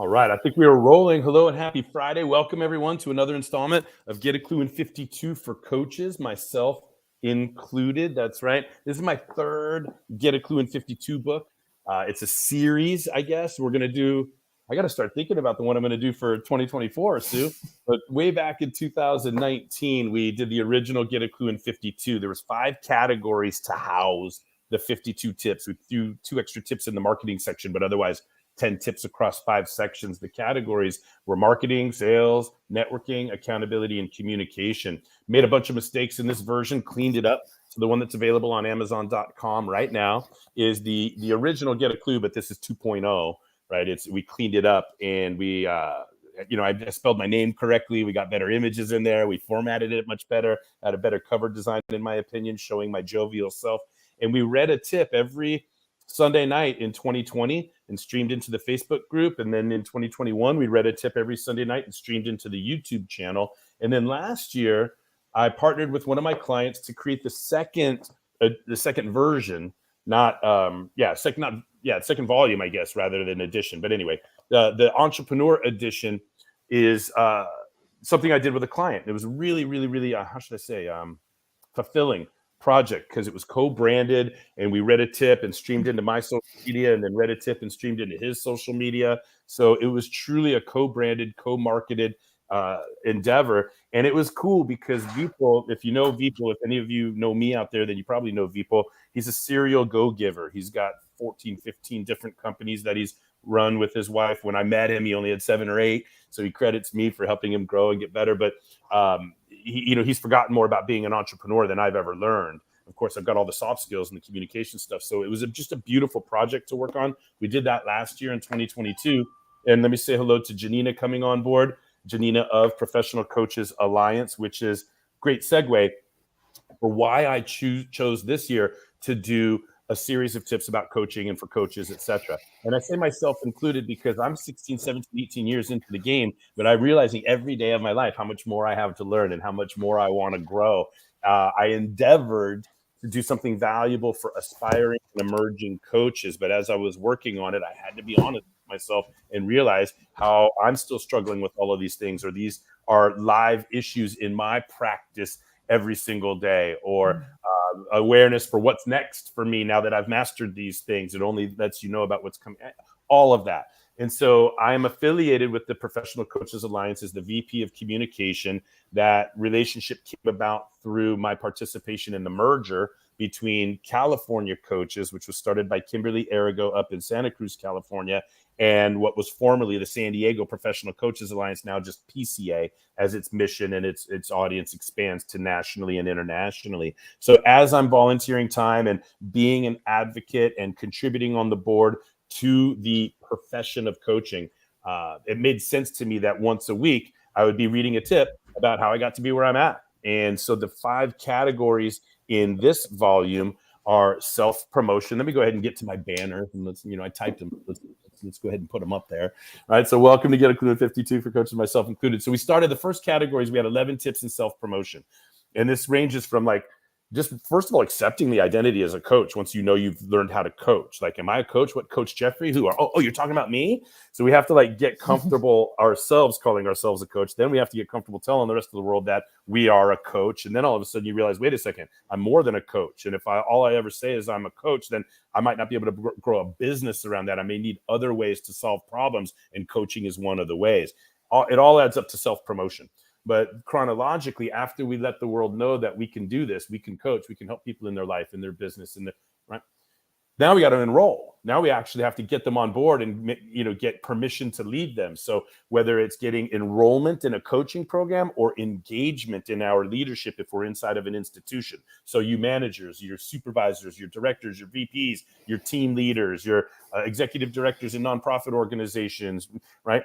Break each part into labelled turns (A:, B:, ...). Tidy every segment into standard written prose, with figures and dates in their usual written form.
A: All right, I think we are rolling. Hello and happy Friday. Welcome everyone to another installment of Get a Clue in 52 for coaches, myself included. That's right. This is my third Get a Clue in 52 book. It's a series, I guess. I got to start thinking about the one I'm going to do for 2024, Sue. But way back in 2019, we did the original Get a Clue in 52. There was 5 categories to house the 52 tips. We threw 2 extra tips in the marketing section, but otherwise 10 tips across 5 sections. The categories were marketing, sales, networking, accountability, and communication. Made a bunch of mistakes in this version, cleaned it up. So the one that's available on Amazon.com right now is the original Get a Clue, but this is 2.0, right? We cleaned it up and I spelled my name correctly. We got better images in there. We formatted it much better, had a better cover design, in my opinion, showing my jovial self. And we read a tip every Sunday night in 2020 and streamed into the Facebook group. And then in 2021, we read a tip every Sunday night and streamed into the YouTube channel. And then last year, I partnered with one of my clients to create the second version, second volume, I guess, rather than edition. But anyway, the Entrepreneur Edition is something I did with a client. It was really, really, really, fulfilling project because it was co-branded, and we read a tip and streamed into my social media, and then read a tip and streamed into his social media. So it was truly a co-branded, co-marketed endeavor. And it was cool because Vipul, if any of you know me out there, then you probably know Vipul. He's a serial go-giver. He's got 14, 15 different companies that he's run with his wife. When I met him, he only had 7 or 8. So he credits me for helping him grow and get better. But he's forgotten more about being an entrepreneur than I've ever learned. Of course, I've got all the soft skills and the communication stuff. So it was just a beautiful project to work on. We did that last year in 2022. And let me say hello to Janina coming on board. Janina of Professional Coaches Alliance, which is great segue for why I chose this year to do a series of tips about coaching and for coaches, etc. And I say myself included because I'm 16, 17, 18 years into the game, but I'm realizing every day of my life how much more I have to learn and how much more I want to grow. I endeavored to do something valuable for aspiring and emerging coaches, but as I was working on it, I had to be honest with myself and realize how I'm still struggling with all of these things, or these are live issues in my practice every single day, or awareness for what's next for me now that I've mastered these things. It only lets you know about what's coming, all of that. And so I am affiliated with the Professional Coaches Alliance as the VP of Communication. That relationship came about through my participation in the merger between California Coaches, which was started by Kimberly Arago up in Santa Cruz, California, and what was formerly the San Diego Professional Coaches Alliance, now just PCA, as its mission and its audience expands to nationally and internationally. So as I'm volunteering time and being an advocate and contributing on the board to the profession of coaching, it made sense to me that once a week I would be reading a tip about how I got to be where I'm at. And so the 5 categories in this volume are self-promotion. Let me go ahead and get to my banner. And I typed them. Let's go ahead and put them up there. All right. So welcome to Get a Clue 52 for coaches, myself included. So we started the first categories. We had 11 tips in self-promotion. And this ranges from just first of all, accepting the identity as a coach. Once you've learned how to coach, am I a coach? What, Coach Jeffrey? Who are? Oh, you're talking about me. So we have to get comfortable ourselves calling ourselves a coach. Then we have to get comfortable telling the rest of the world that we are a coach. And then all of a sudden you realize, wait a second, I'm more than a coach. And if all I ever say is I'm a coach, then I might not be able to grow a business around that. I may need other ways to solve problems, and coaching is one of the ways. It all adds up to self-promotion. But chronologically, after we let the world know that we can do this, we can coach, we can help people in their life, in their business, right? Now we got to enroll. Now we actually have to get them on board and get permission to lead them. So whether it's getting enrollment in a coaching program or engagement in our leadership, if we're inside of an institution. So you managers, your supervisors, your directors, your VPs, your team leaders, your executive directors in nonprofit organizations, right?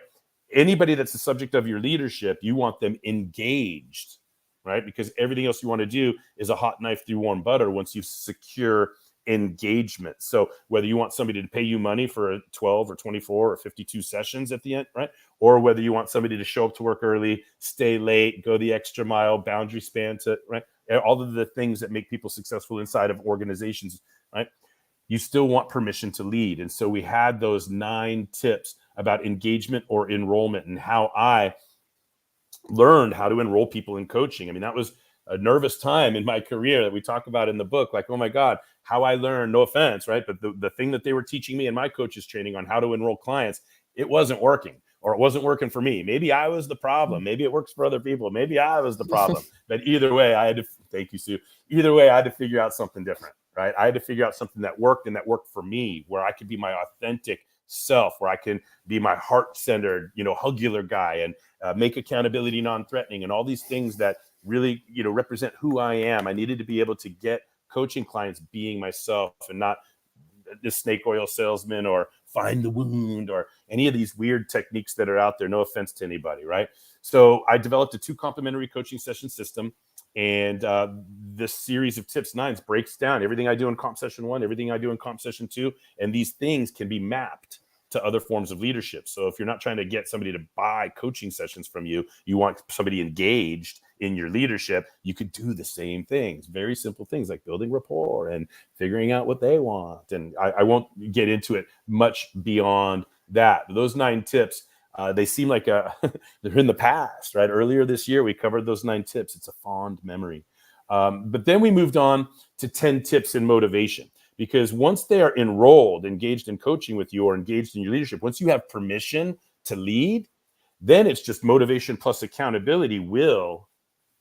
A: Anybody that's the subject of your leadership, you want them engaged, right? Because everything else you want to do is a hot knife through warm butter once you secure engagement. So whether you want somebody to pay you money for 12 or 24 or 52 sessions at the end, right? Or whether you want somebody to show up to work early, stay late, go the extra mile, boundary span to, right? All of the things that make people successful inside of organizations, right? You still want permission to lead. And so we had those 9 tips about engagement or enrollment and how I learned how to enroll people in coaching. I mean, that was a nervous time in my career that we talk about in the book. Like, oh my God, how I learned, no offense, right? But the thing that they were teaching me in my coaches training on how to enroll clients, it wasn't working, or it wasn't working for me. Maybe I was the problem. Maybe it works for other people. Maybe I was the problem. But either way, I had to, thank you, Sue. Either way, I had to figure out something different, right? I had to figure out something that worked and that worked for me, where I could be my authentic self, where I can be my heart-centered, hugular guy, and make accountability non-threatening, and all these things that really, represent who I am. I needed to be able to get coaching clients being myself and not the snake oil salesman or find the wound or any of these weird techniques that are out there. No offense to anybody, right? So I developed a 2 complementary coaching session system. And this series of tips, 9s, breaks down everything I do in comp session 1, everything I do in comp session 2. And these things can be mapped to other forms of leadership. So if you're not trying to get somebody to buy coaching sessions from you, you want somebody engaged in your leadership, you could do the same things, very simple things like building rapport and figuring out what they want. And I won't get into it much beyond that. Those 9 tips, they seem like they're in the past, right? Earlier this year, we covered those 9 tips. It's a fond memory. But then we moved on to 10 tips in motivation. Because once they are enrolled, engaged in coaching with you, or engaged in your leadership, once you have permission to lead, then it's just motivation plus accountability will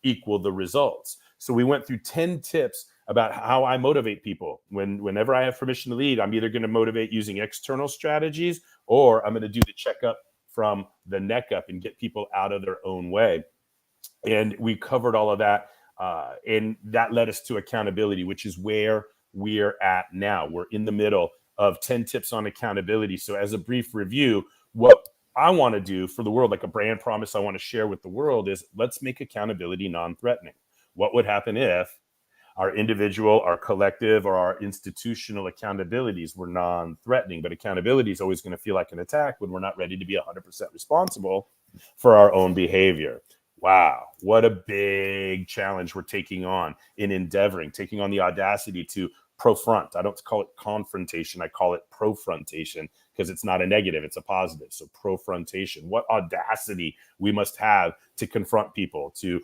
A: equal the results. So we went through 10 tips about how I motivate people. Whenever I have permission to lead, I'm either going to motivate using external strategies, or I'm going to do the checkup from the neck up and get people out of their own way. And we covered all of that. And that led us to accountability, which is where we're at now. We're in the middle of 10 tips on accountability. So as a brief review, what I want to do for the world, like a brand promise I want to share with the world, is let's make accountability non-threatening. What would happen if our individual, our collective, or our institutional accountabilities were non-threatening? But accountability is always going to feel like an attack when we're not ready to be 100% responsible for our own behavior. Wow, what a big challenge we're taking on in endeavoring, taking on the audacity to profront. I don't call it confrontation. I call it profrontation, because it's not a negative, it's a positive. So profrontation, what audacity we must have to confront people, to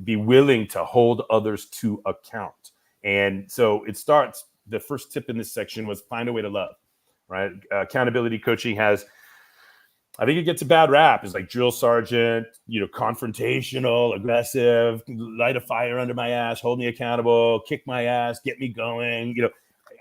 A: be willing to hold others to account. And so it starts, the first tip in this section was find a way to love, right? Accountability coaching has, I think it gets a bad rap. It's like drill sergeant, confrontational, aggressive, light a fire under my ass, hold me accountable, kick my ass, get me going.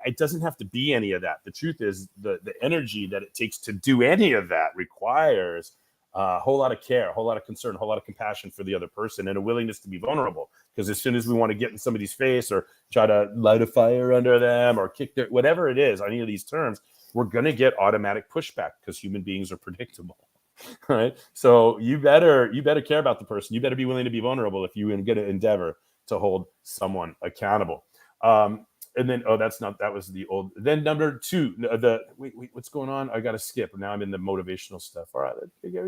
A: It doesn't have to be any of that. The truth is the energy that it takes to do any of that requires a whole lot of care, a whole lot of concern, a whole lot of compassion for the other person, and a willingness to be vulnerable. Because as soon as we want to get in somebody's face or try to light a fire under them or kick their, whatever it is, any of these terms, we're going to get automatic pushback, because human beings are predictable, right? So you better care about the person. You better be willing to be vulnerable if you're going to endeavor to hold someone accountable. And then, that was the old. Then number 2, wait, what's going on? I got to skip. Now I'm in the motivational stuff. All right,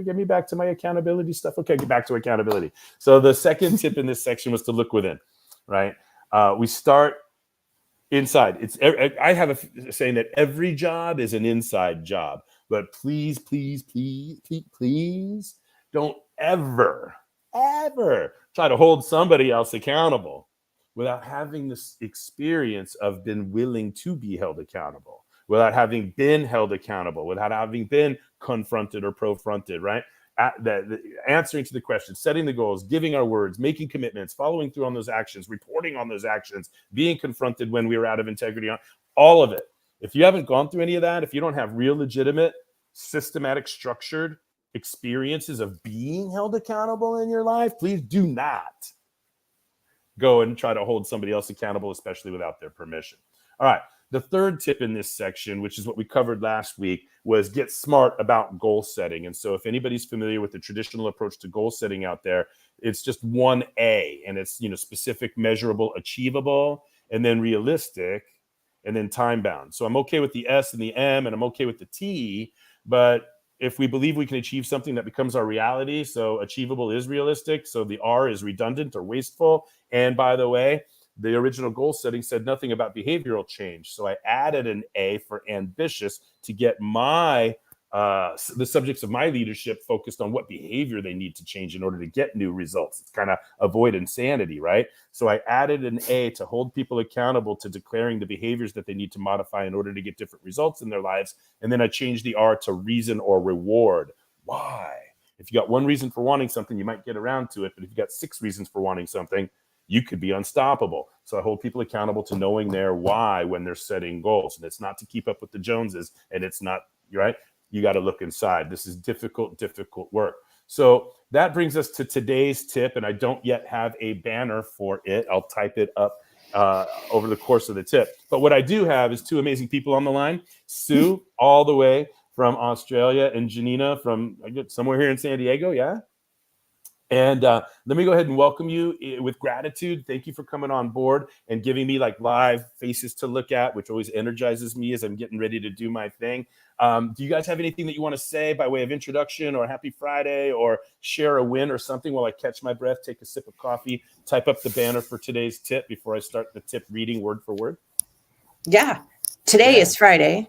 A: get me back to my accountability stuff. Okay, get back to accountability. So the second tip in this section was to look within, right? We start inside. I have a saying that every job is an inside job, but please, please, please, please, please don't ever try to hold somebody else accountable without having this experience of being willing to be held accountable, without having been held accountable, without having been confronted or profronted, right? The answering to the question, setting the goals, giving our words, making commitments, following through on those actions, reporting on those actions, being confronted when we were out of integrity, on all of it. If you haven't gone through any of that, if you don't have real, legitimate, systematic, structured experiences of being held accountable in your life, please do not go and try to hold somebody else accountable, especially without their permission. All right. The third tip in this section, which is what we covered last week, was get smart about goal setting. And so if anybody's familiar with the traditional approach to goal setting out there, it's just 1A, and it's, specific, measurable, achievable, and then realistic, and then time bound. So I'm okay with the S and the M, and I'm okay with the T, but if we believe we can achieve something, that becomes our reality. So achievable is realistic. So the R is redundant or wasteful. And by the way, the original goal setting said nothing about behavioral change. So I added an A for ambitious to get my the subjects of my leadership focused on what behavior they need to change in order to get new results. It's kind of avoid insanity, right? So I added an A to hold people accountable to declaring the behaviors that they need to modify in order to get different results in their lives. And then I changed the R to reason or reward. Why? If you got one reason for wanting something, you might get around to it. But if you got 6 reasons for wanting something, you could be unstoppable. So I hold people accountable to knowing their why when they're setting goals. And it's not to keep up with the Joneses, and it's not, right? You got to look inside. This is difficult work. So that brings us to today's tip, and I don't yet have a banner for it. I'll type it up over the course of the tip. But what I do have is 2 amazing people on the line. Sue, all the way from Australia, and Janina from somewhere here in San Diego, yeah? And let me go ahead and welcome you with gratitude. Thank you for coming on board and giving me like live faces to look at, which always energizes me as I'm getting ready to do my thing. Do you guys have anything that you want to say by way of introduction or happy Friday or share a win or something while I catch my breath, take a sip of coffee, type up the banner for today's tip before I start the tip reading word for word?
B: Yeah. Today is Friday.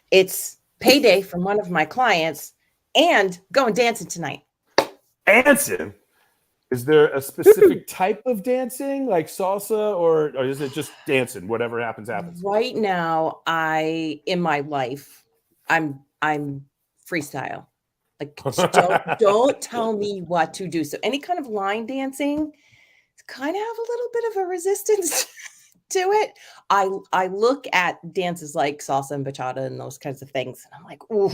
B: It's payday from one of my clients and going dancing tonight.
A: Dancing? Is there a specific type of dancing, like salsa, or is it just dancing? Whatever happens, happens.
B: Right now, in my life, I'm freestyle. Like, don't tell me what to do. So any kind of line dancing, kind of have a little bit of a resistance to it. I look at dances like salsa and bachata and those kinds of things, and I'm like, ooh,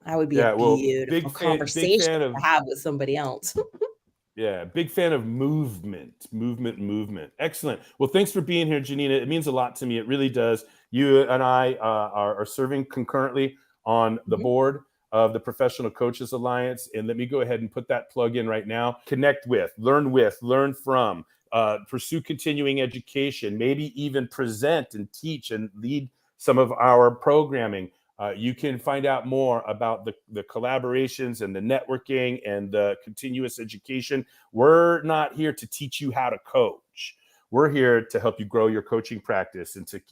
B: that would be a beautiful conversation to have with somebody else.
A: Yeah, big fan of movement. Excellent. Well, thanks for being here, Janina. It means a lot to me. It really does. You and I are serving concurrently on the board of the Professional Coaches Alliance. And let me go ahead and put that plug in right now. Connect with, learn from, pursue continuing education, maybe even present and teach and lead some of our programming. You can find out more about the collaborations and the networking and the continuous education. We're not here to teach you how to coach. We're here to help you grow your coaching practice and to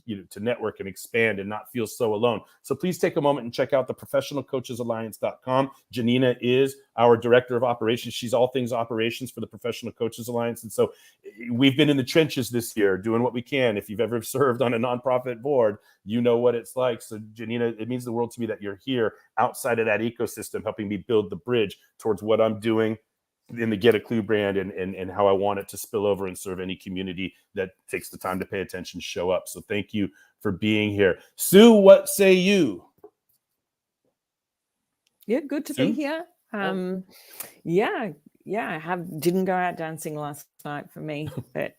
A: network and expand and not feel so alone. So please take a moment and check out the professionalcoachesalliance.com. Janina is our director of operations. She's all things operations for the Professional Coaches Alliance. And so we've been in the trenches this year doing what we can. If you've ever served on a nonprofit board, you know what it's like. So Janina, it means the world to me that you're here outside of that ecosystem, helping me build the bridge towards what I'm doing in the Get a Klu brand and how I want it to spill over and serve any community that takes the time to pay attention, show up. So thank you for being here. Sue, what say you?
C: Yeah, good to be here. Yeah, I didn't go out dancing last night for me, but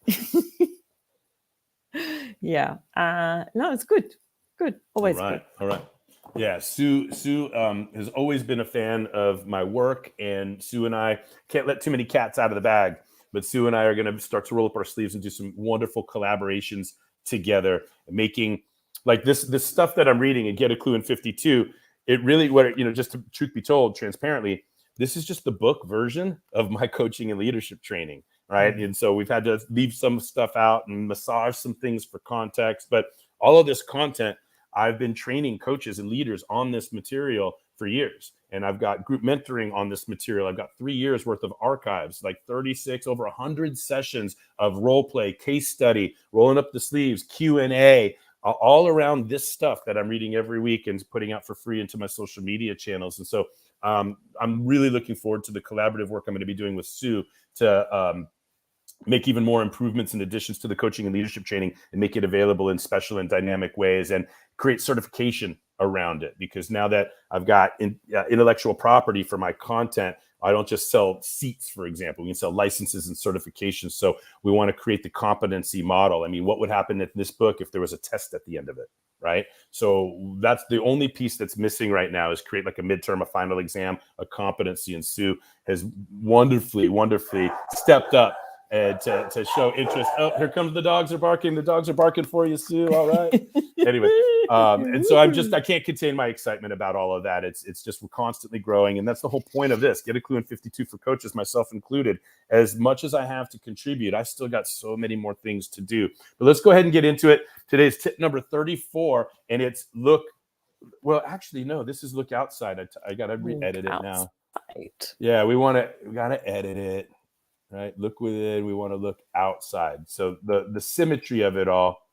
C: yeah, no, it's good. Always good.
A: All right. Yeah, Sue has always been a fan of my work, and Sue and I can't let too many cats out of the bag, but Sue and I are going to start to roll up our sleeves and do some wonderful collaborations together, making like this stuff that I'm reading in Get a Klu in 52. It really, just to truth be told, transparently, this is just the book version of my coaching and leadership training, right? And so we've had to leave some stuff out and massage some things for context, but all of this content, I've been training coaches and leaders on this material for years. And I've got group mentoring on this material. I've got 3 years worth of archives, like 36, over 100 sessions of role play, case study, rolling up the sleeves, Q&A, all around this stuff that I'm reading every week and putting out for free into my social media channels. And so I'm really looking forward to the collaborative work I'm going to be doing with Sue to make even more improvements and additions to the coaching and leadership training and make it available in special and dynamic ways and create certification around it. Because now that I've got intellectual property for my content, I don't just sell seats, for example. We can sell licenses and certifications. So we want to create the competency model. I mean, what would happen in this book if there was a test at the end of it, right? So that's the only piece that's missing right now is create like a midterm, a final exam, a competency. And Sue has wonderfully stepped up to show interest. Oh, here comes the dogs are barking. The dogs are barking for you, Sue. All right. Anyway, and so I can't contain my excitement about all of that. It's just we're constantly growing, and that's the whole point of this. Get a Klu in 52 for coaches, myself included. As much as I have to contribute, I still got so many more things to do. But let's go ahead and get into it. Today's tip number 34, and it's look Well, actually, no. This is look outside. I gotta re-edit it now.
C: Outside.
A: Yeah, we gotta edit it. Right, look within. We want to look outside. So the symmetry of it all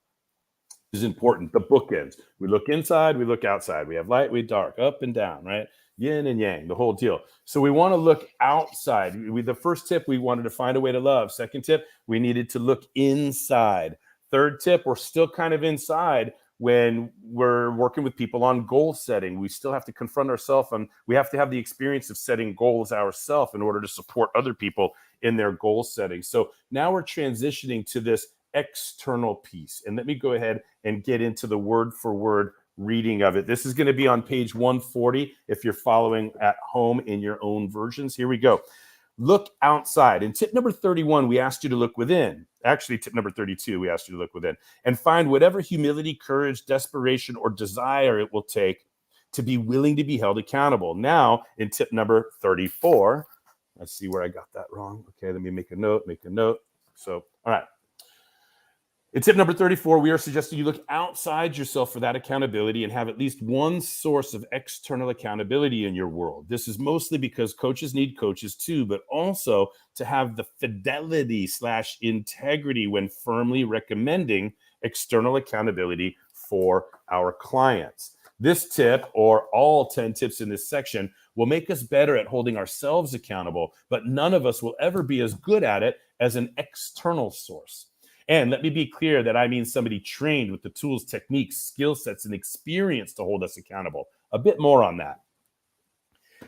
A: is important. The bookends. We look inside, we look outside. We have light, we dark, up and down, right? Yin and yang, the whole deal. So we want to look outside. The first tip, we wanted to find a way to love. Second tip, we needed to look inside. Third tip, we're still kind of inside when we're working with people on goal setting. We still have to confront ourselves, and we have to have the experience of setting goals ourselves in order to support other people in their goal setting. So now we're transitioning to this external piece. And let me go ahead and get into the word for word reading of it. This is going to be on page 140 if you're following at home in your own versions. Here we go. Look outside. In tip number 31, we asked you to look within. Actually, tip number 32, we asked you to look within and find whatever humility, courage, desperation, or desire it will take to be willing to be held accountable. Now, in tip number 34, let's see where I got that wrong. Okay, let me make a note. So, all right. In tip number 34, we are suggesting you look outside yourself for that accountability and have at least one source of external accountability in your world. This is mostly because coaches need coaches too, but also to have the fidelity/integrity when firmly recommending external accountability for our clients. This tip, or all 10 tips in this section, will make us better at holding ourselves accountable, but none of us will ever be as good at it as an external source. And let me be clear that I mean somebody trained with the tools, techniques, skill sets, and experience to hold us accountable. A bit more on that.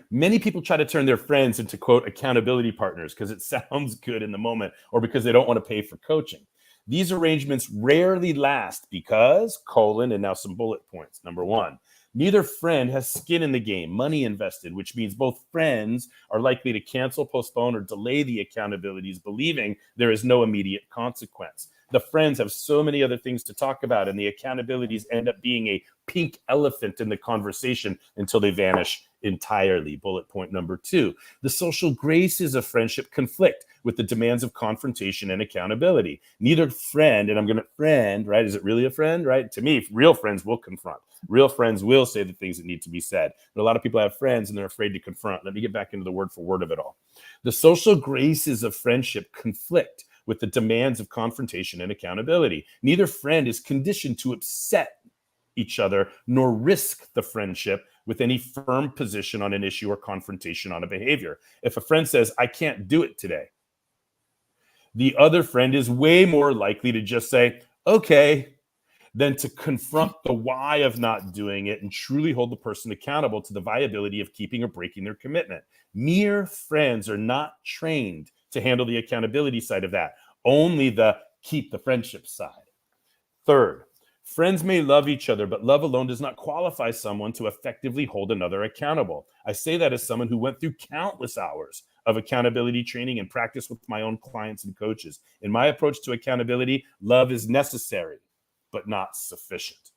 A: Many people try to turn their friends into, quote, accountability partners because it sounds good in the moment or because they don't want to pay for coaching. These arrangements rarely last because, and now some bullet points. Number one, neither friend has skin in the game, money invested, which means both friends are likely to cancel, postpone, or delay the accountabilities, believing there is no immediate consequence. The friends have so many other things to talk about, and the accountabilities end up being a pink elephant in the conversation until they vanish entirely. Bullet point number two, the social graces of friendship conflict with the demands of confrontation and accountability. Neither friend, and I'm going to friend, right? Is it really a friend, right? To me, real friends will confront. Real friends will say the things that need to be said. But a lot of people have friends and they're afraid to confront. Let me get back into the word for word of it all. The social graces of friendship conflict with the demands of confrontation and accountability. Neither friend is conditioned to upset each other nor risk the friendship with any firm position on an issue or confrontation on a behavior. If a friend says, I can't do it today, the other friend is way more likely to just say, okay, than to confront the why of not doing it and truly hold the person accountable to the viability of keeping or breaking their commitment. Mere friends are not trained to handle the accountability side of that, only the keep the friendship side. Third, friends may love each other, but love alone does not qualify someone to effectively hold another accountable. I say that as someone who went through countless hours of accountability training and practice with my own clients and coaches. In my approach to accountability, love is necessary, but not sufficient.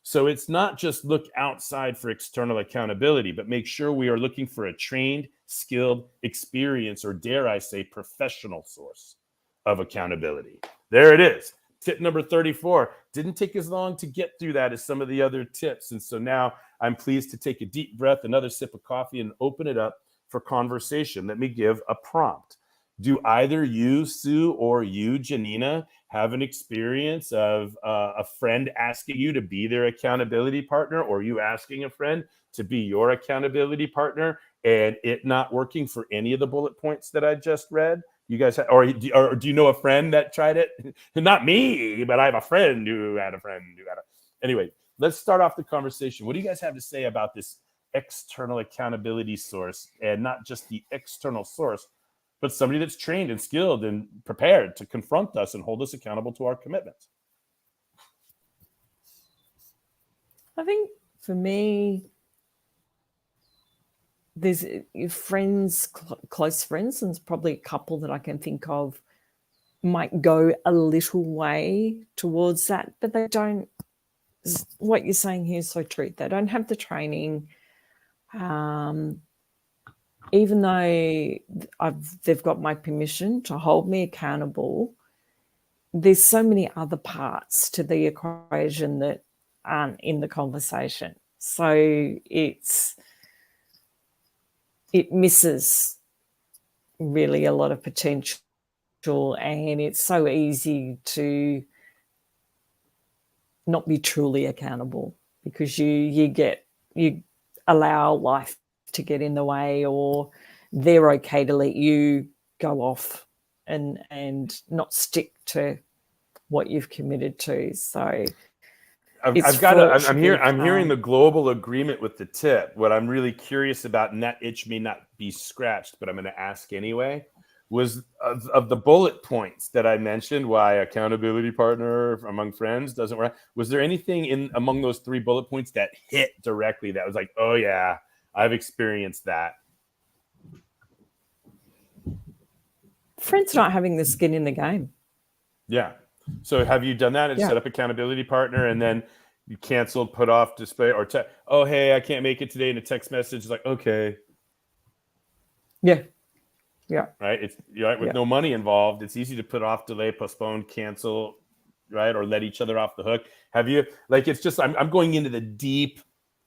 A: So it's not just look outside for external accountability, but make sure we are looking for a trained, skilled, experienced, or dare I say, professional source of accountability. There it is. Tip number 34. Didn't take as long to get through that as some of the other tips. And so now I'm pleased to take a deep breath, another sip of coffee, and open it up for conversation. Let me give a prompt. Do either you, Sue, or you, Janina, have an experience of a friend asking you to be their accountability partner, or you asking a friend to be your accountability partner, and it not working for any of the bullet points that I just read? You guys, or do you know a friend that tried it? Not me, but I have a friend who had a friend who had a. Anyway, let's start off the conversation. What do you guys have to say about this external accountability source, and not just the external source, but somebody that's trained and skilled and prepared to confront us and hold us accountable to our commitments?
C: I think for me, there's friends, close friends, and there's probably a couple that I can think of might go a little way towards that, but they don't. What you're saying here is so true. They don't have the training. Even though they've got my permission to hold me accountable, there's so many other parts to the equation that aren't in the conversation. So it misses really a lot of potential, and it's so easy to not be truly accountable because you allow life to get in the way, or they're okay to let you go off and not stick to what you've committed to. So
A: I'm hearing the global agreement with the tip. What I'm really curious about, and that itch may not be scratched, but I'm going to ask anyway, was of the bullet points that I mentioned, why accountability partner among friends doesn't work. Was there anything among those 3 bullet points that hit directly that was like, oh yeah, I've experienced that?
C: Friends not having the skin in the game.
A: Yeah. So have you done that and set up accountability partner, and then you canceled, put off, display, or oh, hey, I can't make it today, in a text message? It's like, okay.
C: Yeah.
A: Right. It's right with no money involved. It's easy to put off, delay, postpone, cancel, right? Or let each other off the hook. Have you, like, it's just, I'm going into the deep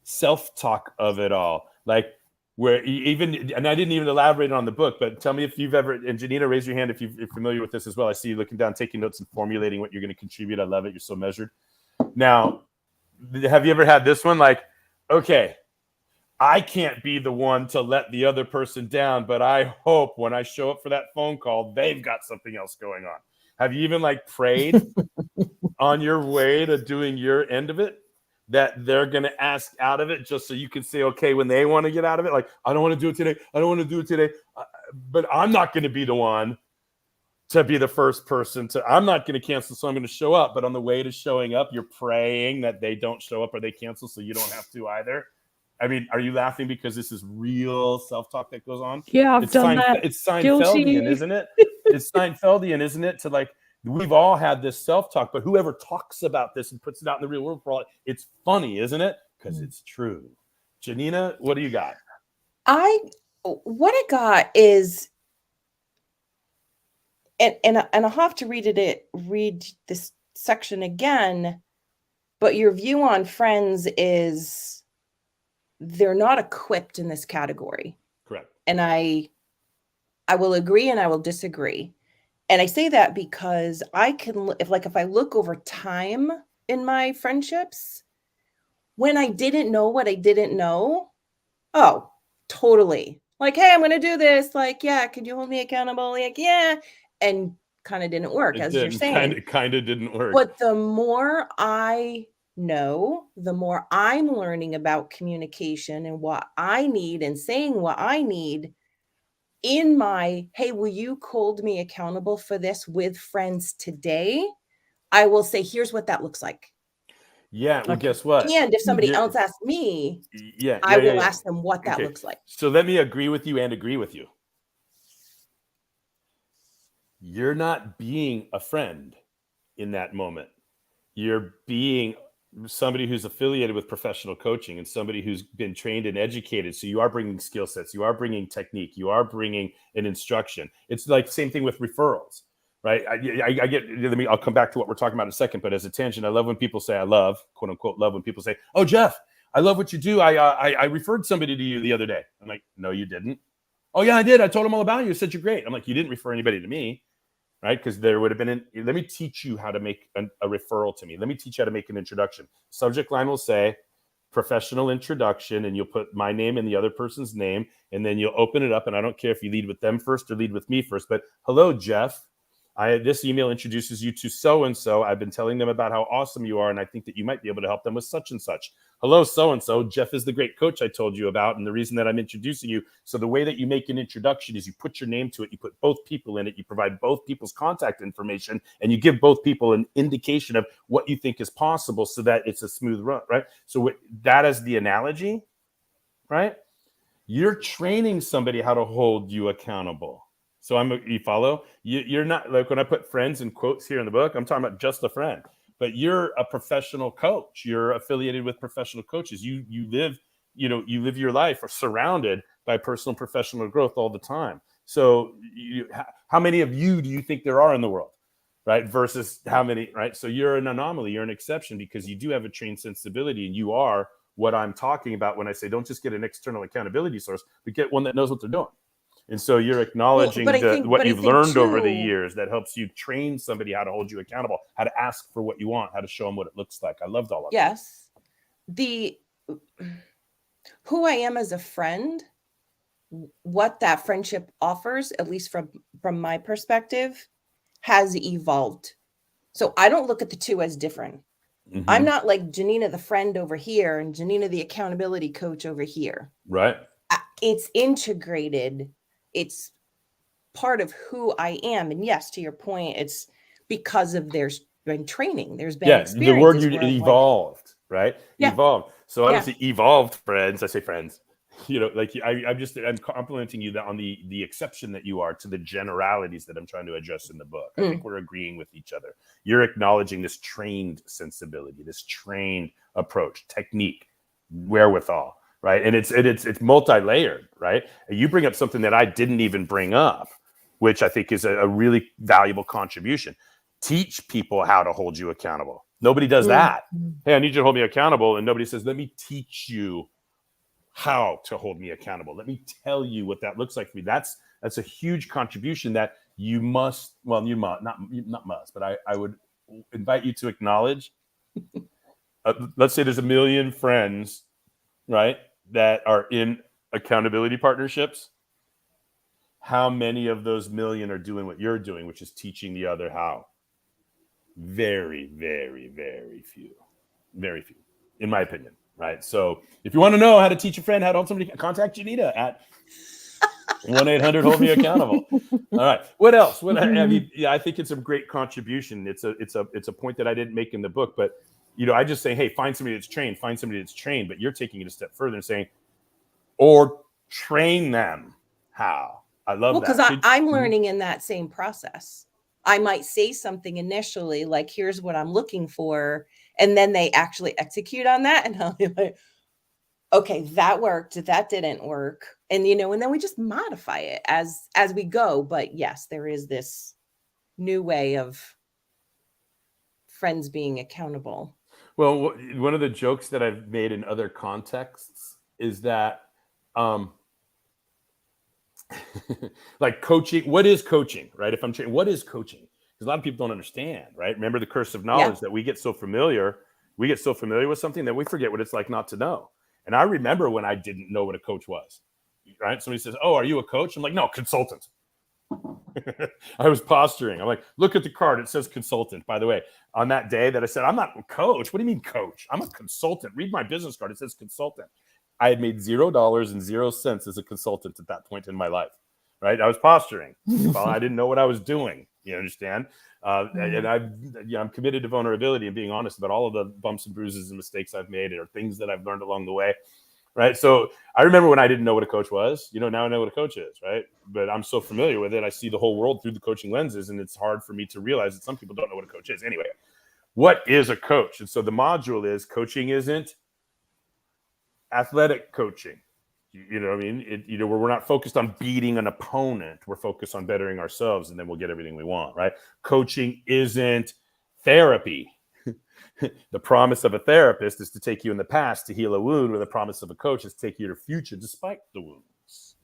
A: self-talk of it all. Like, where even, and I didn't even elaborate on the book, but tell me if you've ever, and Janina, raise your hand if you're familiar with this as well. I see you looking down, taking notes and formulating what you're going to contribute. I love it. You're so measured. Now, have you ever had this one? Like, okay, I can't be the one to let the other person down, but I hope when I show up for that phone call, they've got something else going on. Have you even like prayed on your way to doing your end of it that they're going to ask out of it, just so you can say, okay, when they want to get out of it, like, I don't want to do it today. I don't want to do it today. But I'm not going to be the one to be the first person to, I'm not going to cancel, so I'm going to show up. But on the way to showing up, you're praying that they don't show up or they cancel, so you don't have to either. I mean, are you laughing because this is real self-talk that goes on?
C: Yeah, I've done that.
A: It's Seinfeldian, isn't it? It's Seinfeldian, isn't it? To like, we've all had this self-talk, but whoever talks about this and puts it out in the real world for all, it's funny, isn't it? Because it's true. Janina, what do you got?
B: What I got is, and I'll have to read this section again, but your view on friends is they're not equipped in this category.
A: Correct.
B: And I will agree and I will disagree. And I say that because I can, if I look over time in my friendships, when I didn't know what I didn't know, oh, totally. Like, hey, I'm going to do this. Like, yeah, could you hold me accountable? Like, yeah. And kind of didn't work, as you're saying.
A: Kind of didn't work.
B: But the more I know, the more I'm learning about communication and what I need and saying what I need in my, hey, will you hold me accountable for this with friends today? I will say, here's what that looks like.
A: Yeah. Well, guess what?
B: And if somebody else asks me, I will ask them what that looks like.
A: So let me agree with you and agree with you. You're not being a friend in that moment. You're being somebody who's affiliated with professional coaching and somebody who's been trained and educated. So you are bringing skill sets, you are bringing technique, you are bringing an instruction. It's like same thing with referrals, right? I'll come back to what we're talking about in a second, but as a tangent, I love when people say, quote unquote, love when people say, oh, Jeff, I love what you do. I referred somebody to you the other day. I'm like, no, you didn't. Oh yeah, I did. I told them all about you. I said, you're great. I'm like, you didn't refer anybody to me. Right? Because there would have been, let me teach you how to make a referral to me. Let me teach you how to make an introduction. Subject line will say professional introduction, and you'll put my name and the other person's name, and then you'll open it up. And I don't care if you lead with them first or lead with me first, but hello, Jeff. This email introduces you to so-and-so. I've been telling them about how awesome you are, and I think that you might be able to help them with such and such. Hello, so-and-so. Jeff is the great coach I told you about, and the reason that I'm introducing you. So the way that you make an introduction is you put your name to it, you put both people in it, you provide both people's contact information, and you give both people an indication of what you think is possible so that it's a smooth run, right? So that is the analogy, right? You're training somebody how to hold you accountable. So you follow? You're not, like when I put friends in quotes here in the book, I'm talking about just a friend. But you're a professional coach. You're affiliated with professional coaches. You live your life surrounded by personal and professional growth all the time. So how many of you do you think there are in the world, right? Versus how many, right? So you're an anomaly. You're an exception because you do have a trained sensibility, and you are what I'm talking about when I say don't just get an external accountability source, but get one that knows what they're doing. And so you're acknowledging what you've learned over the years that helps you train somebody how to hold you accountable, how to ask for what you want, how to show them what it looks like. I loved all of that.
B: Yes. Who I am as a friend, what that friendship offers, at least from my perspective, has evolved. So I don't look at the two as different.
A: Mm-hmm.
B: I'm not like Janina the friend over here and Janina the accountability coach over here.
A: Right.
B: It's integrated. It's part of who I am. And yes, to your point, it's because of there's been training. There's been experiences.
A: The word you evolved, right?
B: Yeah.
A: Evolved. So I don't say evolved friends. I say friends. Like I'm complimenting you that on the exception that you are to the generalities that I'm trying to address in the book. I think we're agreeing with each other. You're acknowledging this trained sensibility, this trained approach, technique, wherewithal, right? And it's multi-layered, right? And you bring up something that I didn't even bring up, which I think is a really valuable contribution. Teach people how to hold you accountable. Nobody does that. Hey, I need you to hold me accountable. And nobody says, let me teach you how to hold me accountable. Let me tell you what that looks like for me. That's a huge contribution that you must, well, you must, not must, but I would invite you to acknowledge. Let's say there's 1 million friends, right, that are in accountability partnerships. How many of those million are doing what you're doing, which is teaching the other how? Very, very, very few. Very few, in my opinion. Right. So if you want to know how to teach a friend how to hold somebody, contact Janita at 1-800-HOLD-ME-ACCOUNTABLE. All right. What else? I think it's a great contribution. It's a point that I didn't make in the book, but I just say, hey, find somebody that's trained, but you're taking it a step further and saying, or train them how. I love that.
B: Because I'm learning in that same process. I might say something initially, like, here's what I'm looking for. And then they actually execute on that. And I'll be like, okay, that worked. That didn't work. And, and then we just modify it as we go. But yes, there is this new way of friends being accountable.
A: Well, one of the jokes that I've made in other contexts is that, like coaching, what is coaching, right? If I'm training, what is coaching? Because a lot of people don't understand, right? Remember the curse of knowledge that we get so familiar with something that we forget what it's like not to know. And I remember when I didn't know what a coach was, right? Somebody says, oh, are you a coach? I'm like, no, consultant. I was posturing. I'm like, look at the card. It says consultant. By the way, on that day that I said, I'm not a coach. What do you mean coach? I'm a consultant. Read my business card. It says consultant. I had made $0 as a consultant at that point in my life, right? I was posturing. Well, I didn't know what I was doing. You understand? And I'm committed to vulnerability and being honest about all of the bumps and bruises and mistakes I've made or things that I've learned along the way, right? So I remember when I didn't know what a coach was. Now I know what a coach is, right? But I'm so familiar with it. I see the whole world through the coaching lenses, and it's hard for me to realize that some people don't know what a coach is. Anyway, what is a coach? And so the module is coaching isn't athletic coaching. You know what I mean? Where we're not focused on beating an opponent. We're focused on bettering ourselves, and then we'll get everything we want, right? Coaching isn't therapy. The promise of a therapist is to take you in the past to heal a wound, where the promise of a coach is to take you to the future despite the wounds.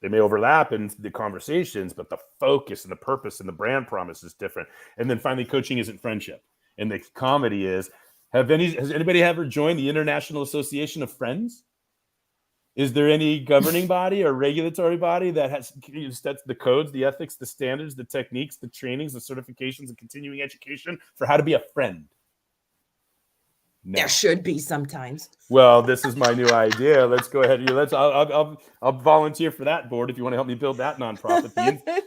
A: They may overlap in the conversations, but the focus and the purpose and the brand promise is different. And then finally, coaching isn't friendship. And the comedy is, has anybody ever joined the International Association of Friends? Is there any governing body or regulatory body that has sets the codes, the ethics, the standards, the techniques, the trainings, the certifications, and continuing education for how to be a friend? No.
B: There should be sometimes.
A: Well, this is my new idea. Let's go ahead. I'll volunteer for that board if you want to help me build that nonprofit,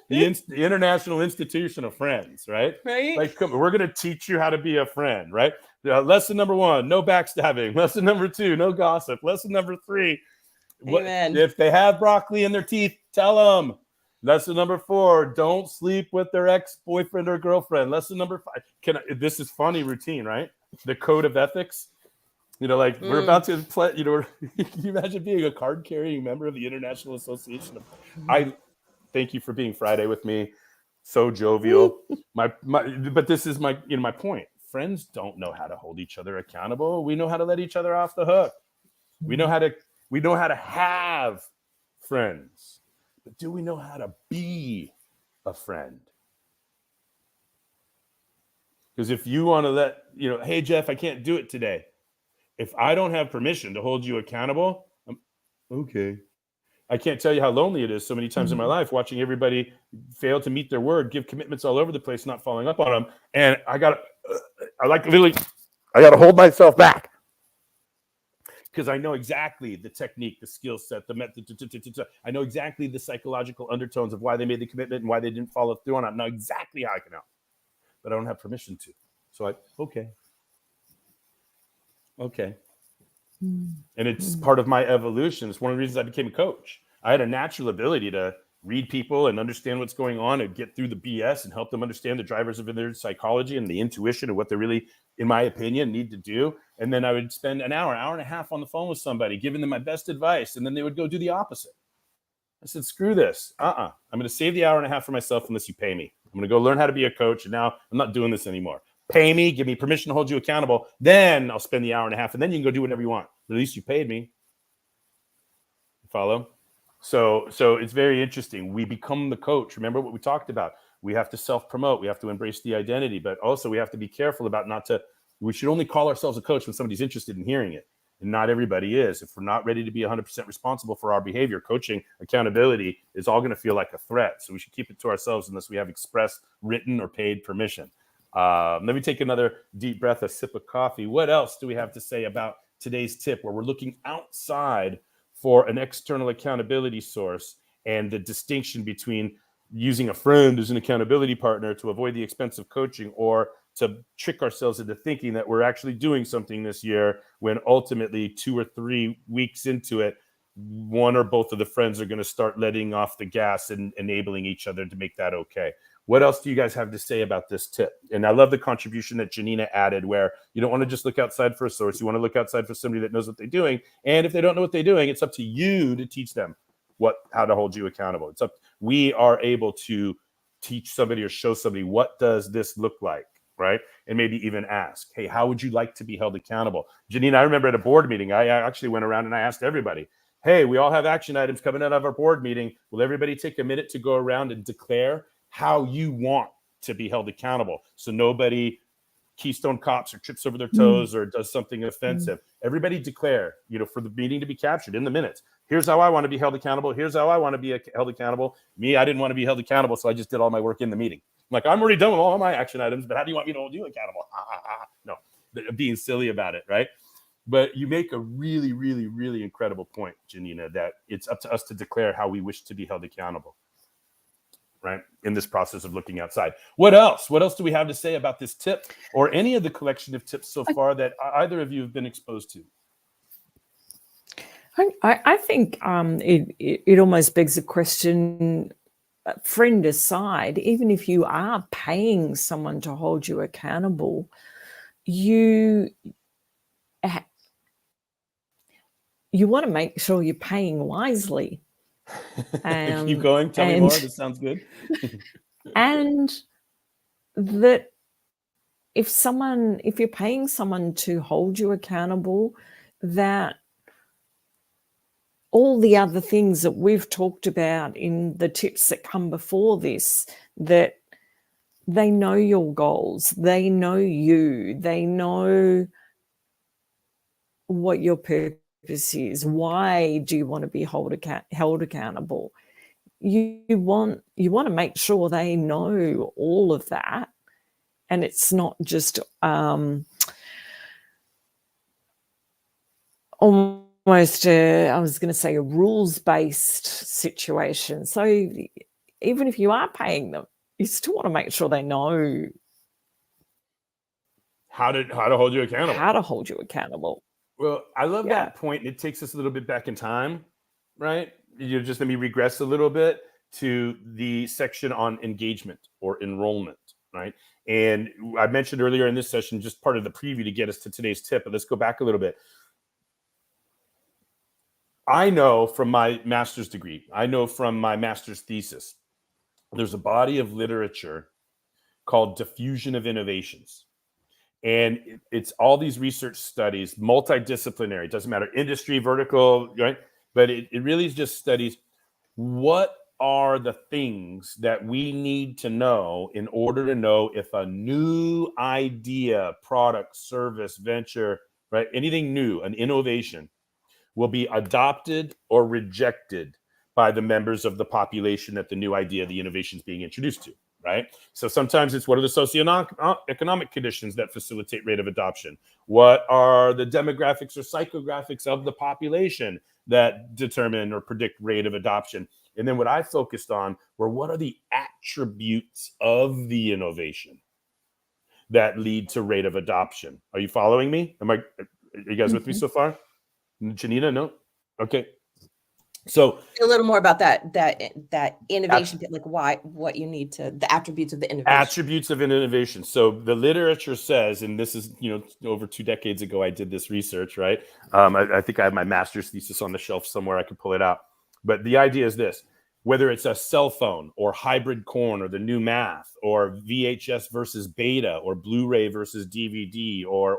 A: the International Institution of Friends, right?
B: Right.
A: Like, come, we're going to teach you how to be a friend, right? Lesson number 1, no backstabbing. Lesson number 2, no gossip. Lesson number 3. If they have broccoli in their teeth, tell them. Lesson number 4, don't sleep with their ex-boyfriend or girlfriend. Lesson number 5, this is funny routine, right? The code of ethics. We're about to play, can you imagine being a card-carrying member of the International Association I thank you for being Friday with me. So jovial. But this is my point. friends don't know how to hold each other accountable. We know how to let each other off the hook. We know how to have friends. But do we know how to be a friend? Because if you want to let, hey, Jeff, I can't do it today. If I don't have permission to hold you accountable, okay. I can't tell you how lonely it is so many times in my life watching everybody fail to meet their word, give commitments all over the place, not following up on them. And I got to hold myself back because I know exactly the technique, the skill set, the method. I know exactly the psychological undertones of why they made the commitment and why they didn't follow through on it. I know exactly how I can help, but I don't have permission to. So okay. And it's part of my evolution. It's one of the reasons I became a coach. I had a natural ability to read people and understand what's going on and get through the BS and help them understand the drivers of their psychology and the intuition of what they really, in my opinion, need to do. And then I would spend an hour and a half on the phone with somebody, giving them my best advice. And then they would go do the opposite. I said, screw this. I'm going to save the hour and a half for myself unless you pay me. I'm going to go learn how to be a coach. And now I'm not doing this anymore. Pay me, give me permission to hold you accountable. Then I'll spend the hour and a half and then you can go do whatever you want. But at least you paid me. Follow? So it's very interesting. We become the coach. Remember what we talked about. We have to self-promote. We have to embrace the identity, but also we have to be careful about we should only call ourselves a coach when somebody's interested in hearing it. And not everybody is. If we're not ready to be 100% responsible for our behavior, coaching, accountability is all going to feel like a threat. So we should keep it to ourselves unless we have express, written, or paid permission. Let me take another deep breath, a sip of coffee. What else do we have to say about today's tip where we're looking outside for an external accountability source and the distinction between using a friend as an accountability partner to avoid the expense of coaching or to trick ourselves into thinking that we're actually doing something this year when ultimately 2 or 3 weeks into it, one or both of the friends are going to start letting off the gas and enabling each other to make that okay. What else do you guys have to say about this tip? And I love the contribution that Janina added where you don't want to just look outside for a source. You want to look outside for somebody that knows what they're doing. And if they don't know what they're doing, it's up to you to teach them how to hold you accountable. We are able to teach somebody or show somebody, what does this look like, right? And maybe even ask, hey, how would you like to be held accountable? Janina, I remember at a board meeting, I actually went around and I asked everybody, hey, we all have action items coming out of our board meeting. Will everybody take a minute to go around and declare how you want to be held accountable so nobody Keystone cops or trips over their toes or does something offensive? Everybody declare, for the meeting to be captured in the minutes. Here's how I want to be held accountable. Here's how I want to be held accountable. Me, I didn't want to be held accountable, so I just did all my work in the meeting. I'm like, I'm already done with all my action items, but how do you want me to hold you accountable? No, being silly about it, right? But you make a really, really, really incredible point, Janina, that it's up to us to declare how we wish to be held accountable, right? In this process of looking outside. What else? What else do we have to say about this tip or any of the collection of tips so far that either of you have been exposed to?
C: I think it almost begs the question, friend aside, even if you are paying someone to hold you accountable, you want to make sure you're paying wisely.
A: Keep going. Tell me more. This sounds good.
C: And that if you're paying someone to hold you accountable, that all the other things that we've talked about in the tips that come before this, that they know your goals, they know you, they know what your purpose is. Why do you want to be held accountable? You want to make sure they know all of that, and it's not just almost I was going to say a rules-based situation. So even if you are paying them, you still want to make sure they know
A: how to hold you accountable.
C: How to hold you accountable.
A: Well, I love that point. And it takes us a little bit back in time, right? You just let me regress a little bit to the section on engagement or enrollment, right? And I mentioned earlier in this session, just part of the preview to get us to today's tip, but let's go back a little bit. I know from my master's degree, I know from my master's thesis, there's a body of literature called Diffusion of Innovations. And it's all these research studies, multidisciplinary, it doesn't matter, industry, vertical, right? But it really just studies what are the things that we need to know in order to know if a new idea, product, service, venture, right? Anything new, an innovation, will be adopted or rejected by the members of the population that the new idea, the innovation is being introduced to, right? So sometimes it's what are the socioeconomic conditions that facilitate rate of adoption? What are the demographics or psychographics of the population that determine or predict rate of adoption? And then what I focused on were what are the attributes of the innovation that lead to rate of adoption? Are you following me? Are you guys with me so far? Janina, no? Okay. So
B: a little more about that innovation, like what you need to, the attributes of the innovation.
A: Attributes of an innovation. So the literature says, and this is, over 2 decades ago, I did this research, right? I think I have my master's thesis on the shelf somewhere. I could pull it out. But the idea is this: whether it's a cell phone or hybrid corn or the new math or VHS versus beta or Blu-ray versus DVD or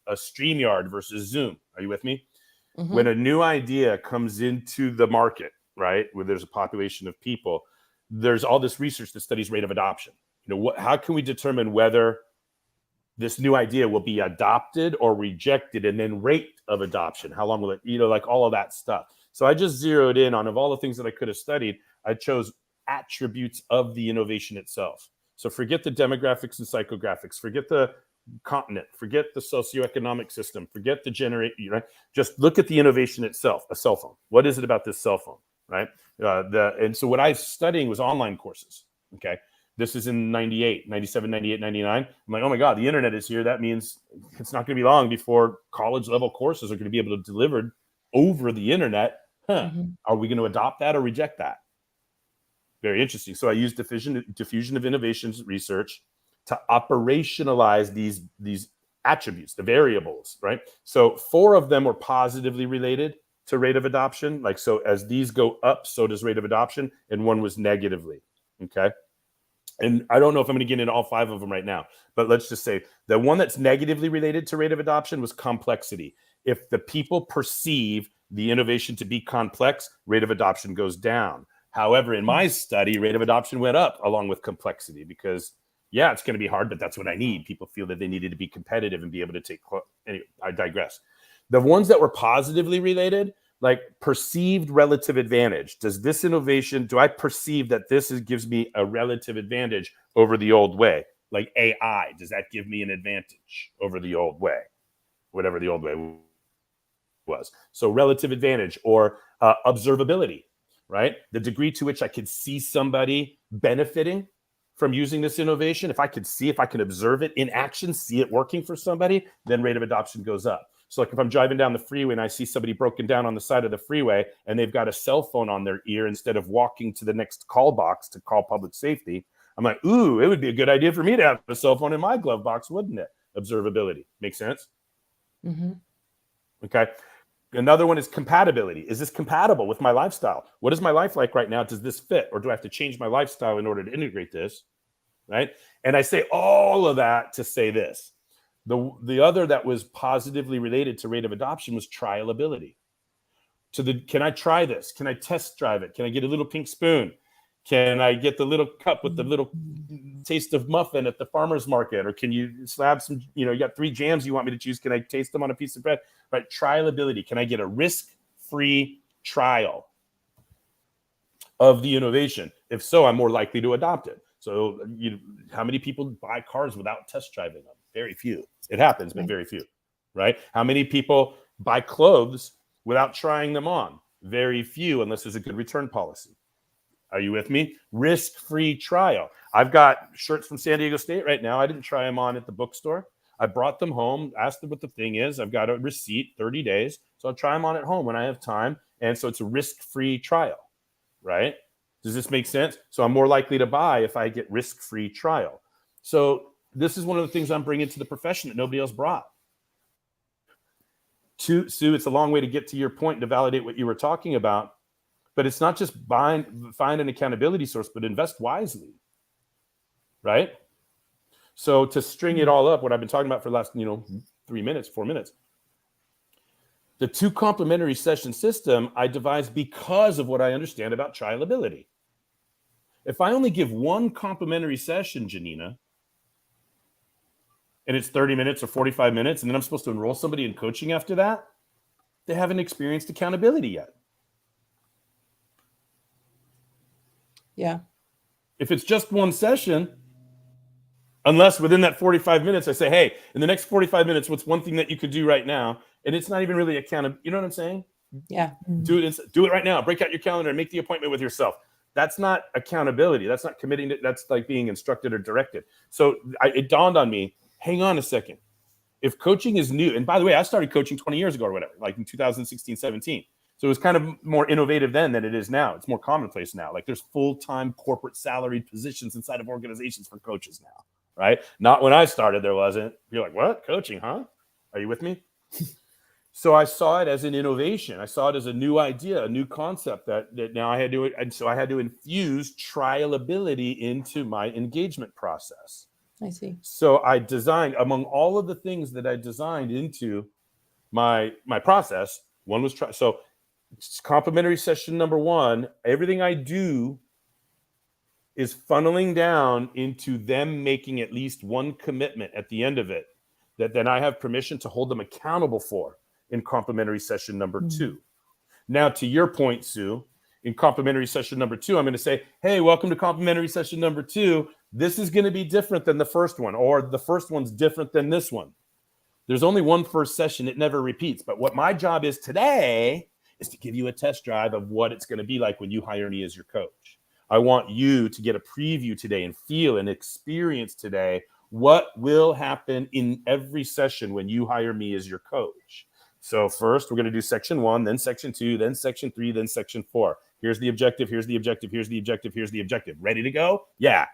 A: a StreamYard versus Zoom. Are you with me? Mm-hmm. When a new idea comes into the market, right, where there's a population of people, there's all this research that studies rate of adoption. How can we determine whether this new idea will be adopted or rejected, and then rate of adoption? How long will it, like all of that stuff. So I just zeroed in on, of all the things that I could have studied, I chose attributes of the innovation itself. So forget the demographics and psychographics, forget the continent, forget the socioeconomic system, forget the just look at the innovation itself. A cell phone. What is it about this cell phone, right? And so what I was studying was online courses. Okay, this is in 98, 97, 98, 99. I'm like, oh my God, the internet is here. That means it's not going to be long before college level courses are going to be able to deliver over the internet. Are we going to adopt that or reject that? Very interesting. So I used diffusion of innovations research to operationalize these attributes, the variables, right? So 4 of them were positively related to rate of adoption. Like, so as these go up, so does rate of adoption, and 1 was negatively, okay? And I don't know if I'm going to get into all 5 of them right now, but let's just say the one that's negatively related to rate of adoption was complexity. If the people perceive the innovation to be complex, rate of adoption goes down. However, in my study, rate of adoption went up along with complexity because, yeah, it's going to be hard, but that's what I need. People feel that they needed to be competitive and be able to take. Anyway, I digress. The ones that were positively related, like perceived relative advantage. Does this innovation, do I perceive that this gives me a relative advantage over the old way? Like AI, does that give me an advantage over the old way? Whatever the old way was. So relative advantage or observability, right? The degree to which I could see somebody benefiting from using this innovation. If I can observe it in action, see it working for somebody, then rate of adoption goes up. So like if I'm driving down the freeway and I see somebody broken down on the side of the freeway and they've got a cell phone on their ear instead of walking to the next call box to call public safety, I'm like, ooh, it would be a good idea for me to have a cell phone in my glove box, wouldn't it? Observability. Make sense? Mm-hmm. Okay. Another one is compatibility. Is this compatible with my lifestyle? What is my life like right now? Does this fit? Or do I have to change my lifestyle in order to integrate this? Right? And I say all of that to say this. The other that was positively related to rate of adoption was trialability. Can I try this? Can I test drive it? Can I get a little pink spoon? Can I get the little cup with the little taste of muffin at the farmer's market? Or can you slab some, you got 3 jams you want me to choose. Can I taste them on a piece of bread? Right? Trialability. Can I get a risk-free trial of the innovation? If so, I'm more likely to adopt it. So how many people buy cars without test driving them? Very few. It happens, but very few, right? How many people buy clothes without trying them on? Very few, unless there's a good return policy. Are you with me? Risk-free trial. I've got shirts from San Diego State right now. I didn't try them on at the bookstore. I brought them home, asked them what the thing is. I've got a receipt, 30 days. So I'll try them on at home when I have time. And so it's a risk-free trial, right? Does this make sense? So I'm more likely to buy if I get risk-free trial. So this is one of the things I'm bringing to the profession that nobody else brought. Sue, it's a long way to get to your point to validate what you were talking about. But it's not just find an accountability source, but invest wisely, right? So to string it all up, what I've been talking about for the last, 3 minutes, 4 minutes, the 2 complementary session system I devised because of what I understand about trialability. If I only give 1 complementary session, Janina, and it's 30 minutes or 45 minutes, and then I'm supposed to enroll somebody in coaching after that, they haven't experienced accountability yet.
B: Yeah.
A: If it's just 1 session, unless within that 45 minutes I say, hey, in the next 45 minutes, what's one thing that you could do right now? And it's not even really accountable. You know what I'm saying?
B: Yeah.
A: Do it right now. Break out your calendar and make the appointment with yourself. That's not accountability. That's not committing. That's like being instructed or directed. So it dawned on me, hang on a second. If coaching is new, and by the way, I started coaching 20 years ago or whatever, like in 2016, 17. So it was kind of more innovative then than it is now. It's more commonplace now. Like there's full-time corporate salaried positions inside of organizations for coaches now, right? Not when I started, there wasn't. You're like, what? Coaching, huh? Are you with me? So I saw it as an innovation. I saw it as a new idea, a new concept that now I had to, and so I had to infuse trialability into my engagement process.
B: I see.
A: So I designed, among all of the things that I designed into my process, one was so complimentary session number 1, everything I do is funneling down into them making at least 1 commitment at the end of it that then I have permission to hold them accountable for in complimentary session number 2. Now, to your point, Sue, in complimentary session number 2, I'm going to say, hey, welcome to complimentary session number 2. This is going to be different than the first one, or the first one's different than this one. There's only 1 first session. It never repeats. But what my job is today is to give you a test drive of what it's going to be like when you hire me as your coach. I want you to get a preview today and feel and experience today what will happen in every session when you hire me as your coach. So first, we're going to do section 1, then section 2, then section 3, then section 4. Here's the objective, here's the objective, here's the objective, here's the objective. Ready to go? Yeah.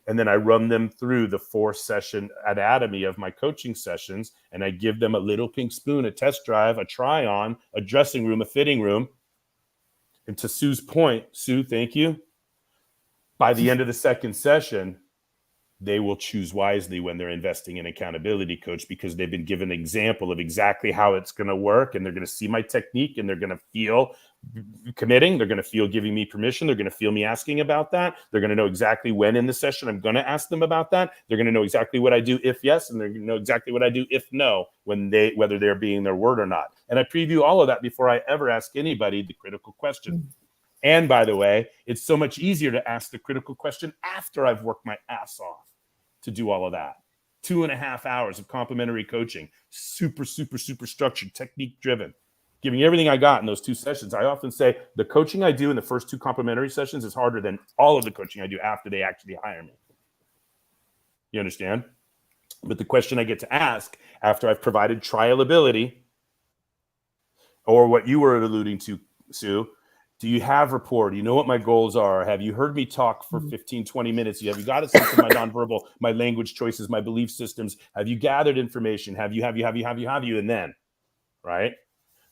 A: And then I run them through the 4-session anatomy of my coaching sessions, and I give them a little pink spoon, a test drive, a try on, a dressing room, a fitting room. And to Sue's point, Sue, thank you. By the end of the 2nd session, they will choose wisely when they're investing in accountability coach, because they've been given an example of exactly how it's going to work, and they're going to see my technique, and they're going to feel committing. They're going to feel giving me permission. They're going to feel me asking about that. They're going to know exactly when in the session I'm going to ask them about that. They're going to know exactly what I do if yes, and they're going to know exactly what I do if no, whether they're being their word or not. And I preview all of that before I ever ask anybody the critical question. And by the way, it's so much easier to ask the critical question after I've worked my ass off to do all of that. 2.5 hours of complimentary coaching, super, super, super structured, technique driven, giving everything I got in those 2 sessions. I often say the coaching I do in the first 2 complimentary sessions is harder than all of the coaching I do after they actually hire me. You understand? But the question I get to ask after I've provided trialability, or what you were alluding to, Sue, do you have rapport? Do you know what my goals are? Have you heard me talk for 15, 20 minutes? Have you got a sense of my nonverbal, my language choices, my belief systems? Have you gathered information? Have you? And then, right?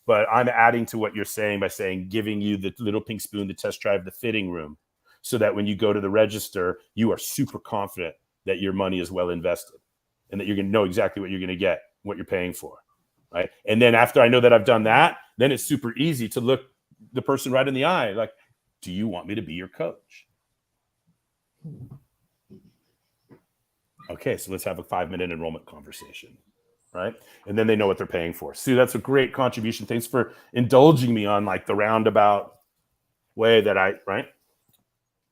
A: But I'm adding to what you're saying by saying, giving you the little pink spoon to test drive the fitting room, so that when you go to the register, you are super confident that your money is well invested and that you're going to know exactly what you're going to get, what you're paying for, right? And then after I know that I've done that, then it's super easy to look the person right in the eye, like, do you want me to be your coach? Okay, so let's have a 5-minute enrollment conversation, right? And then they know what they're paying for. Sue, that's a great contribution. Thanks for indulging me on like the roundabout way that right?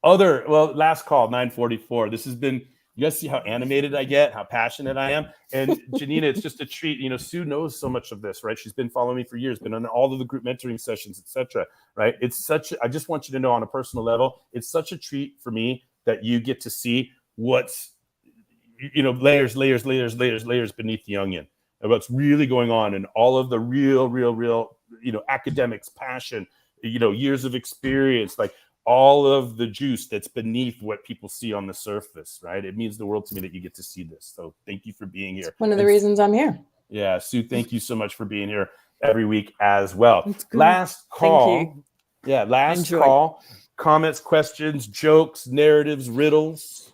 A: Last call, 9:44. This has been, you guys see how animated I get, how passionate I am. And Janina, it's just a treat. Sue knows so much of this, right? She's been following me for years, been on all of the group mentoring sessions, etc. Right? I just want you to know on a personal level, it's such a treat for me that you get to see what's, layers beneath the onion, and what's really going on, and all of the real, academics, passion, years of experience, like all of the juice that's beneath what people see on the surface, right? It means the world to me that you get to see this. So thank you for being here.
B: It's one of the reasons I'm here.
A: Yeah, Sue, thank you so much for being here every week as well.
C: Good.
A: Last call.
C: Thank you.
A: Yeah, last call. Comments, questions, jokes, narratives, riddles.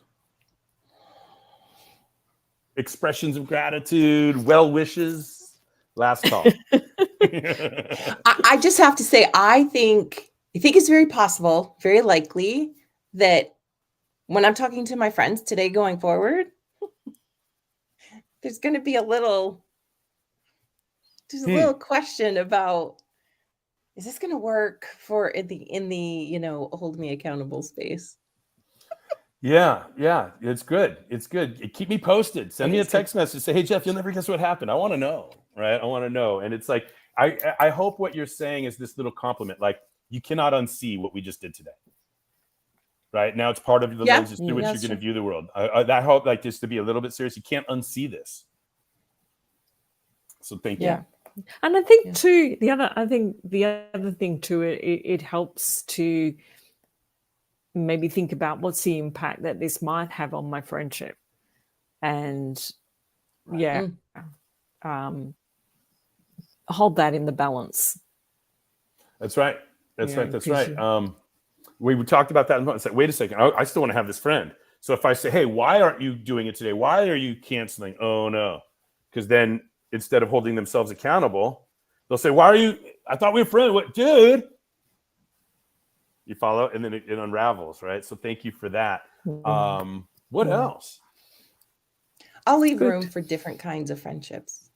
A: expressions of gratitude, well wishes. Last call.
B: I just have to say, I think it's very possible, very likely that when I'm talking to my friends today going forward, there's going to be a little question about, is this going to work for in the hold me accountable space?
A: Yeah, it's good. It's good. Keep me posted. Send me a text message. Say, hey, Jeff, you'll never guess what happened. I want to know, right? I want to know. And it's like, I hope what you're saying is this little compliment. Like, you cannot unsee what we just did today. Right? Now it's part of the lens through which you're going to view the world. I hope, like, just to be a little bit serious, you can't unsee this. So thank you.
C: And I think too, the other thing too, it helps to maybe think about what's the impact that this might have on my friendship, and hold that in the balance.
A: That's right. That's right. We talked about that and said, wait a second, I still want to have this friend. So if I say, hey, why aren't you doing it today? Why are you canceling? Oh no. Because then instead of holding themselves accountable, they'll say, why are you, I thought we were friends. What, dude? You follow? And then it unravels, right? So thank you for that. What else?
B: I'll leave room for different kinds of friendships.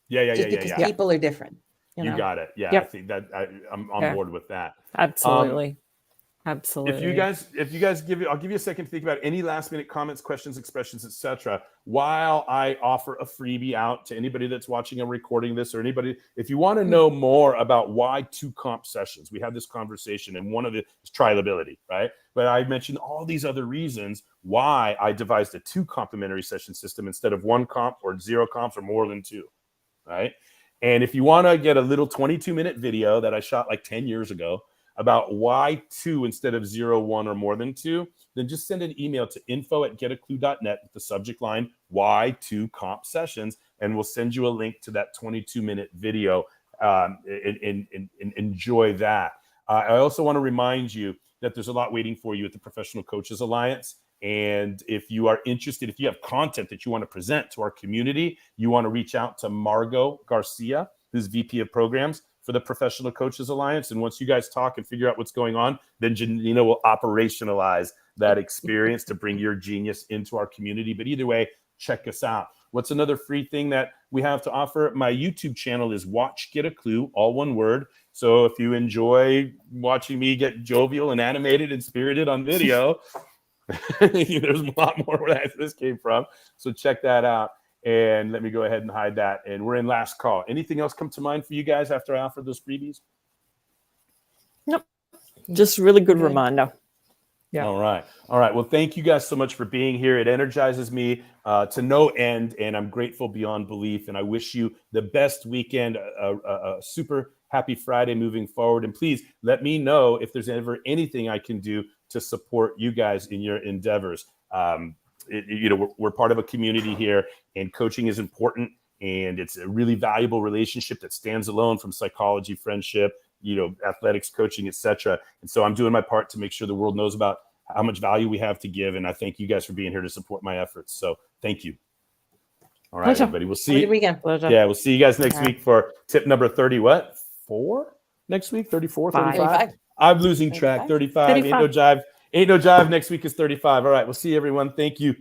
B: Because people are different.
A: You got it. Yeah, I think that I'm on board with that.
C: Absolutely.
A: If you guys I'll give you a second to think about any last minute comments, questions, expressions, etc. While I offer a freebie out to anybody that's watching or recording this, or anybody, if you want to know more about why 2 comp sessions, we had this conversation, and one of it is trialability, right? But I mentioned all these other reasons why I devised a 2 complementary session system instead of 1 comp or 0 comps or more than 2, right? And if you want to get a little 22-minute video that I shot like 10 years ago about why 2 instead of 0, 1, or more than 2, then just send an email to info@getaklu.net with the subject line, why 2 comp sessions, and we'll send you a link to that 22-minute video and enjoy that. I also want to remind you that there's a lot waiting for you at the Professional Coaches Alliance. And if you are interested, if you have content that you want to present to our community, you want to reach out to Margot Garcia, who's VP of Programs for the Professional Coaches Alliance. And once you guys talk and figure out what's going on, then Janina will operationalize that experience to bring your genius into our community. But either way, check us out. What's another free thing that we have to offer? My YouTube channel is Watch Get a Klu, all one word. So if you enjoy watching me get jovial and animated and spirited on video, there's a lot more where this came from. So check that out. And let me go ahead and hide that. And we're in last call. Anything else come to mind for you guys after I offer those freebies?
C: Nope. Just really good reminder. Yeah.
A: All right. Well, thank you guys so much for being here. It energizes me to no end, and I'm grateful beyond belief. And I wish you the best weekend, a super happy Friday moving forward. And please let me know if there's ever anything I can do to support you guys in your endeavors. We're part of a community here, and coaching is important, and it's a really valuable relationship that stands alone from psychology, friendship, athletics, coaching, etc. And so I'm doing my part to make sure the world knows about how much value we have to give. And I thank you guys for being here to support my efforts. So thank you. All right, everybody. We'll see. We'll see you guys next week for tip number 30. What? 4 next week? 34, 35? I'm losing track. 35. Ain't no jive. Next week is 35. All right. We'll see you, everyone. Thank you.